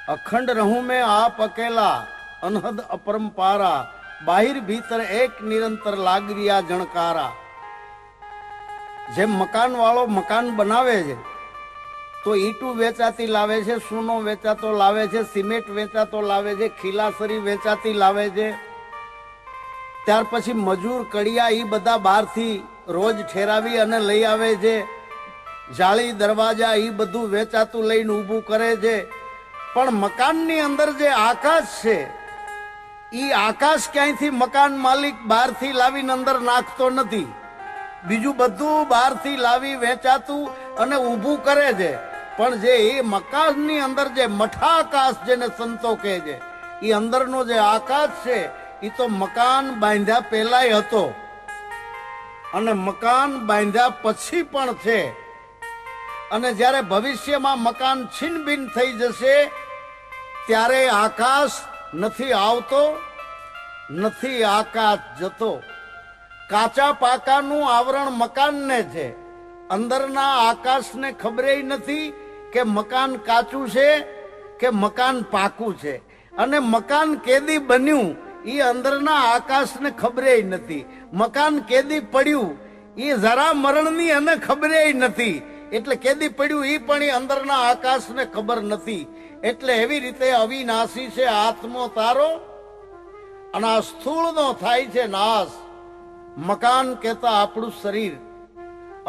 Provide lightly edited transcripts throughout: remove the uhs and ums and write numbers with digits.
अखंड रहूं मैं आप अकेला, अनहद अपरंपारा, बाहिर भीतर एक निरंतर लागरिया जणकारा। जेम मकान वाळो मकान बनावे छे तो ईटू वेचाती लावे छे, सूनो वेचातो लावे छे, सीमेंट वेचातो लावे छे, खीलासरी वेचाती लावे छे। त्यार पछी मजूर कड़िया ई बधा बहारथी रोज ठेरावी अने लई आवे छे। जाળી दरवाजा ई बधुं वेचातुं लईने ऊभुं करे छे। पण मकाननी अंदर जे आकाश छे ई आकाश क्यांथी मकान मालिक बहारथी लावीने अंदर नाखतो नथी। बीजुं बधुं बहारथी लावी वेचातुं अने ऊभुं करे छे। पण जे ए मकाननी अंदर जे मठाकाश जेने संतो कहे छे ई अंदरनो जे आकाश छे ई तो मकान बांध्या पहेलाय हतो अने मकान बांध्या पछी पण छे। અને જ્યારે ભવિષ્યમાં મકાન છીનબીન થઈ જશે ત્યારે આકાશ નથી આવતો, નથી આકાશ જતો। કાચા પાકાનું આવરણ મકાનને છે, અંદરના આકાશને ખબરેય નથી કે મકાન કાચું છે કે મકાન પાકું છે। અને મકાન કેદી બન્યું એ અંદરના આકાશને ખબરેય નથી। મકાન કેદી પડ્યું એ જરા મરણની અને ખબરેય નથી। એટલે કેદી પડ્યું એ પણ એ અંદરના આકાશને ખબર નથી। એટલે એવી રીતે અવિનાશી છે આત્મો તારો અને આ સ્થૂળનો થાય છે નાશ। મકાન કહેતા આપણું શરીર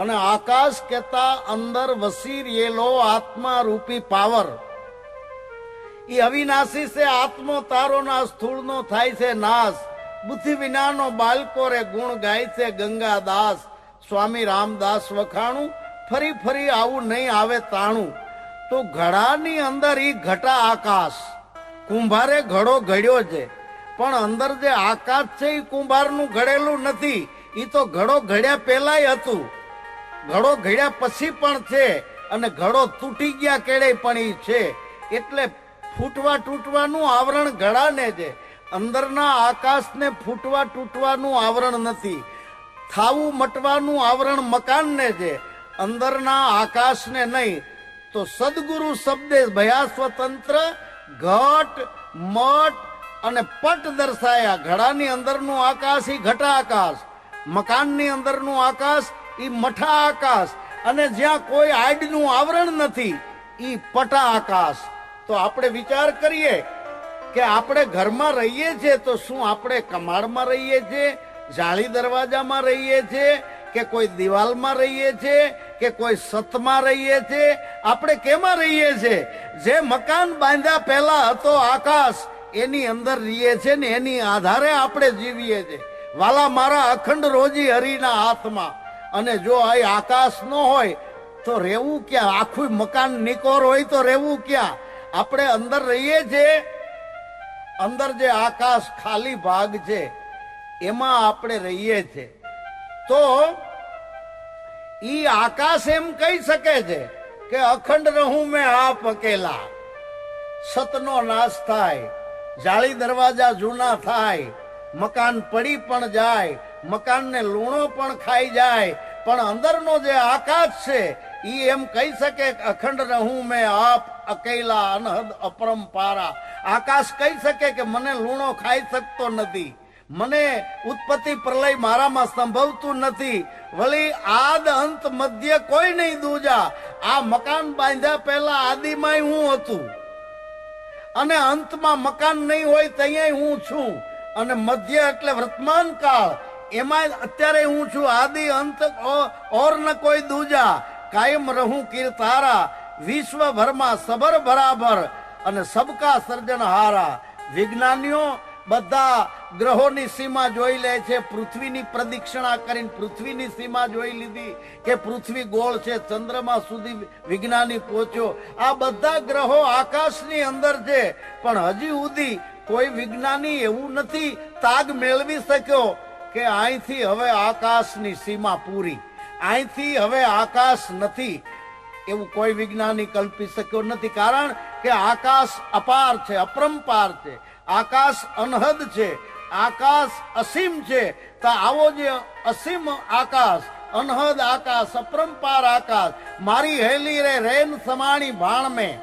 અને આકાશ કહેતા અંદર વસી રહેલો આત્મા રૂપી પાવર। એ અવિનાશી છે આત્મો તારો ના સ્થૂળનો થાય છે નાશ। બુદ્ધિ વિનાનો બાળકો રે ગુણ ગાય છે ગંગાદાસ। સ્વામી રામદાસ વખાણું ફરી ફરી આવું નહીં આવે તાણું। તો ઘડાની અંદર ઈ ઘટા આકાશ, કુંભારે ઘડો ઘડ્યો છે પણ અંદર જે આકાશ છે એ કુંભારનું ઘડેલું નથી। ઈ તો ઘડો ઘડ્યા પહેલાય હતું, ઘડો ઘડ્યા પછી પણ છે અને ઘડો તૂટી ગયા કેળે પણ ઈ છે। એટલે ફૂટવા તૂટવાનું આવરણ ઘડાને છે, અંદરના આકાશને ફૂટવા તૂટવાનું આવરણ નથી। થાવું મટવાનું આવરણ મકાનને છે, અંદરના આકાશને નહીં। તો સદગુરુ શબ્દે ભયા સ્વતંત્ર ઘટ મઠ અને પટ દર્શાયા। ઘડાની અંદરનું આકાશ ઈ ઘટા આકાશ, મકાનની અંદરનું આકાશ ઈ મઠા આકાશ અને જ્યાં કોઈ આડનું આવરણ નથી ઈ પટા આકાશ। તો આપણે વિચાર કરીએ કે આપણે ઘરમાં રહીએ છીએ તો શું આપણે કમાડમાં રહીએ છીએ, જાળી દરવાજામાં રહીએ છીએ કે કોઈ દિવાલમાં રહીએ છીએ કે કોઈ સતમાં રહીએ છીએ? આપણે કેમાં રહીએ છીએ? જે મકાન બાંધ્યા પહેલા હતો આકાશ એની અંદર રહીએ છીએ ને એની આધારે આપણે જીવીએ છીએ। વાલા મારા અખંડ રોજી હરિના હાથમાં। અને જો આ આકાશ ન હોય તો રહેવું ક્યાં? આખું મકાન નિકોર હોય તો રહેવું ક્યાં? આપણે અંદર રહીએ છીએ, અંદર જે આકાશ ખાલી ભાગ છે એમાં આપણે રહીએ છીએ। તો ઈ આકાશ એમ કહી શકે છે કે અખંડ રહું મેં આપ અકેલા। સતનો નાશ થાય, જાળી દરવાજા જૂના થાય, મકાન પડી પણ જાય, મકાનને લૂણો પણ ખાઈ જાય, પણ અંદરનો જે આકાશ છે ઈ એમ કહી શકે અખંડ રહું મેં આપ અકેલા અનહદ અપરંપારા। આકાશ કહી શકે કે મને લૂણો ખાઈ શકતો નથી, મને ઉત્પત્તિ પ્રલય મારામાં સંભવતું નથી, વળી આદ અંત મધ્ય કોઈ નહીં દૂજા। આ મકાન બાંધ્યા પહેલા આદિમાં હું હતું અને અંતમાં મકાન નહીં હોય ત્યાં હું છું અને મધ્ય એટલે વર્તમાન કાળ એમાં અત્યારે હું છું। આદિ અંત ઓર ન કોઈ દૂજા, કાયમ રહું કીર્તારા, વિશ્વભરમાં સબર બરાબર અને સબકા સર્જનહારા। વિજ્ઞાનીઓ બધા ગ્રહોની સીમા જોઈ લે છે, પૃથ્વીની પ્રદક્ષિણા કરીને પૃથ્વીની સીમા જોઈ લીધી કે પૃથ્વી ગોળ છે, ચંદ્રમા સુધી વિજ્ઞાની પહોંચ્યો। આ બધા ગ્રહો આકાશની અંદર છે પણ હજી સુધી કોઈ વિજ્ઞાની એવું નથી તાગ મેળવી શક્યો કે અહીંથી હવે આકાશની સીમા પૂરી, અહીંથી હવે આકાશ નથી, એવું કોઈ વિજ્ઞાની કલ્પી શક્યો નથી। કારણ કે આકાશ અપાર છે, અપરંપાર છે, આકાશ અનહદ છે, આકાશ અસીમ છે। તો આવો જે અસીમ આકાશ, અનહદ આકાશ, અપરંપાર આકાશ, મારી હેલી રે રેન સમાણી ભાણ મેં।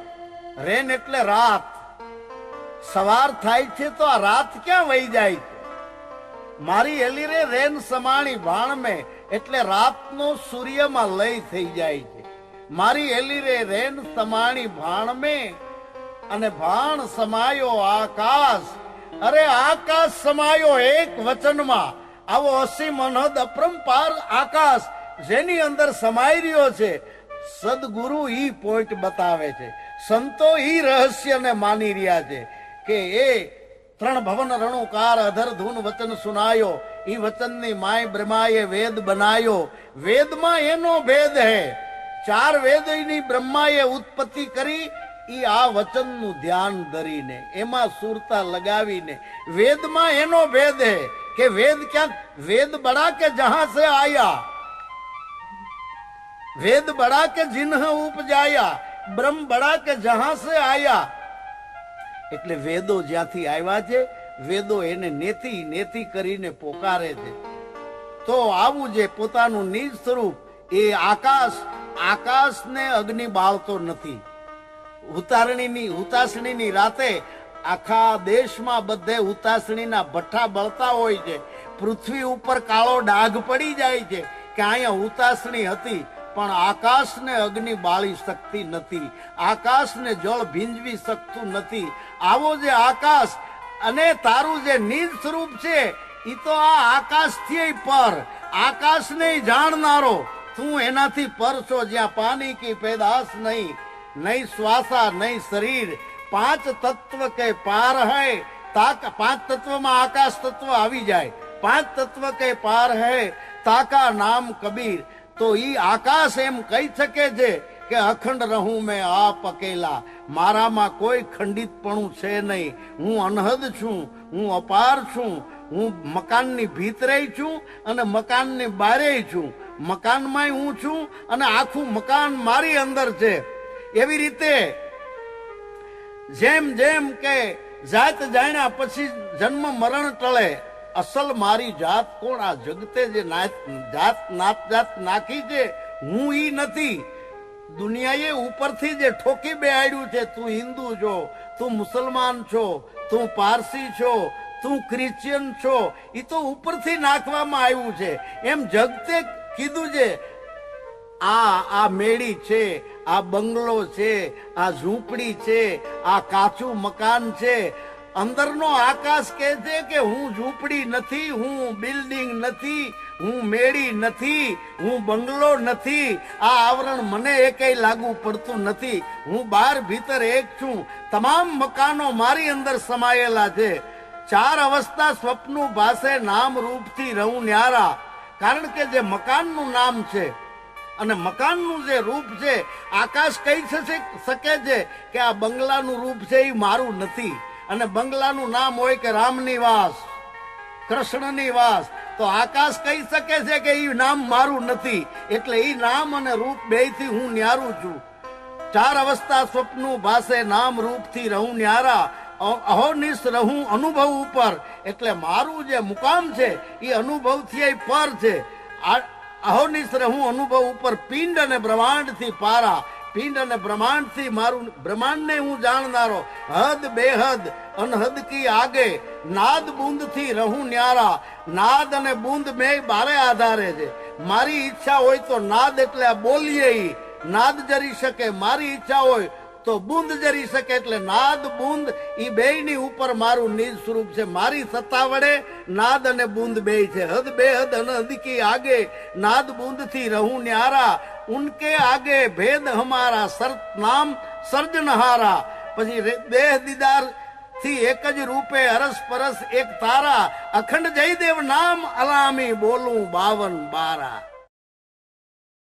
રેન એટલે રાત, સવાર થાય છે તો આ રાત ક્યાં વહી જાય છે? મારી એલી રે રેન સમાણી ભાણ મેં, એટલે રાતનો સૂર્યમાં લય થઈ જાય છે. મારી એલી રે રેન સમાણી ભાણ મેં, અને ભાણ સમાયો આકાશ. અરે આકાશ સમાયો એક વચનમાં. આવો અસીમ અનહદ અપરંપાર આકાશ જેની અંદર સમાઈ રહ્યો છે. સદગુરુ ઈ પોઈન્ટ બતાવે છે, સંતો ઈ રહસ્યને માની રહ્યા છે કે એ ત્રણ ભવન રણુકાર અધર ધૂન વચન સુનાયો. ઈ વચનની માય બ્રહ્માએ વેદ બનાયો. વેદમાં એનો ભેદ હે. ચાર વેદની બ્રહ્માએ ઉત્પત્તિ કરી. ઈ આ વચનનું ધ્યાન ધરીને એમાં સુરતા લગાવીને વેદમાં એનો ભેદ હે કે વેદ ક્યાં? વેદ બડા કે જહાં સે આયા, વેદ બડા કે जिन्ह ઉપજાયા, બ્રહ્મ બડા કે જહાં સે આયા. એટલે વેદો જ્યાંથી આવ્યા છે, વેદો એને નેતી નેતી કરીને પોકારે છે. તો આવું જે પોતાનું નિજ સ્વરૂપ એ આકાશ, આકાશને અગ્નિ બાળતો નથી. હુતાસણીની રાતે આખા દેશમાં બધે હુતાસણીના ભઠ્ઠા બળતા હોય છે. પૃથ્વી ઉપર કાળો ડાઘ પડી જાય છે કે અહીંયા હુતાસણી હતી, પણ આકાશને અગ્નિ બાળી શકતી નથી, આકાશને જળ ભીંજવી શકતું નથી. આવો જે આકાશ અને તારું જે નિજ સ્વરૂપ છે એ તો આ આકાશથી પર, આકાશને જાણનારો તું એનાથી પર છો. જ્યાં પાણી કી પેદાશ નહીં, નહીં શ્વાસા નહીં શરીર, પાંચ તત્વ કે પાર હૈ. પાંચ તત્વમાં આકાશ તત્વ આવી જાય. પાંચ તત્વ કે પાર હૈ તાકા નામ કબીર. તો ઈ આકાશ એમ કહી શકે છે કે અખંડ રહું મેં આપ અકેલા. મારામાં કોઈ ખંડિતપણું છે નહીં. હું અનહદ છું, હું અપાર છું. હું મકાનની ભીતરે છું અને મકાનની બારે છું. મકાનમાં હું છું અને આખું મકાન મારી અંદર છે. એવી રીતે જેમ જેમ કે જાત જાણ્યા પછી જન્મ મરણ ટળે. અસલ મારી જાત કોણ? આ જગતે જે જાત જાત નાખી છે, હું ઈ નથી. દુનિયાએ ઉપરથી જે ઠોકી બેહાડ્યું છે, તું હિન્દુ છો, તું મુસલમાન છો, તું પારસી છો, તું ક્રિશ્ચિયન છો, એ તો ઉપરથી નાખવામાં આવ્યું છે. એમ જગતે કીધું છે આ મેળી છે, આ બંગલો છે, આ ઝૂંપડી છે, આ કાચું મકાન છે. અંદરનો આકાશ કહે છે કે હું ઝૂંપડી નથી, હું બિલ્ડિંગ નથી, હું મેળી નથી, હું બંગલો નથી. આ આવરણ મને એકેય લાગુ પડતું નથી. હું બહાર ભીતર એક છું. તમામ મકાનો મારી અંદર સમાયેલા છે. ચાર અવસ્થા સ્વપ્નું ભાસે નામ રૂપથી રહું ન્યારા. કારણ કે જે મકાનનું નામ છે અને મકાનનું જે રૂપ છે, આકાશ કહી શકે છે કે આ બંગલાનું રૂપ છે એ મારું નથી. અને બંગલાનું નામ હોય કે રામની વાસ, કૃષ્ણની વાસ, તો આકાશ કહી શકે છે કે એ નામ મારું નથી. એટલે એ નામ અને રૂપ બેયથી હું ન્યારું છું. ચાર અવસ્થા સ્વપ્નું ભાસે નામ રૂપથી રહું ન્યારા. અહોનિશ રહું અનુભવ ઉપર. એટલે મારું જે મુકામ છે એ અનુભવથી પર છે. અહોનિશ રહું અનુભવ ઉપર. પિંડ અને બ્રહ્માંડથી પારા. પિંડ અને બ્રહ્માંડથી મારું, બ્રહ્માંડને હું જાણનારો. હદ બેહદ અનહદ કી આગે. નાદ બુંદથી રહું ન્યારા. નાદ અને બુંદ બે બારે આધારે છે. મારી ઈચ્છા હોય તો નાદ એટલે બોલીએ નાદ જરી શકે. મારી ઈચ્છા હોય તો બુંદ જરી શકે. એટલે નાદ બુંદ ઈ બેયની ઉપર મારું નિજ સ્વરૂપ છે. મારી સત્તા વડે નાદ અને બુંદ બેય છે. હદ બેહદ અનહદ કી આગે. નાદ બુંદ થી રહું ન્યારા. ઉનકે આગે ભેદ હમારા. સર્ત નામ સર્જનહારા. પછી દેહ દીદાર થી એક જ રૂપે અરસ પરસ એક તારા. અખંડ જયદેવ નામ અલામી બોલું 52 બારા.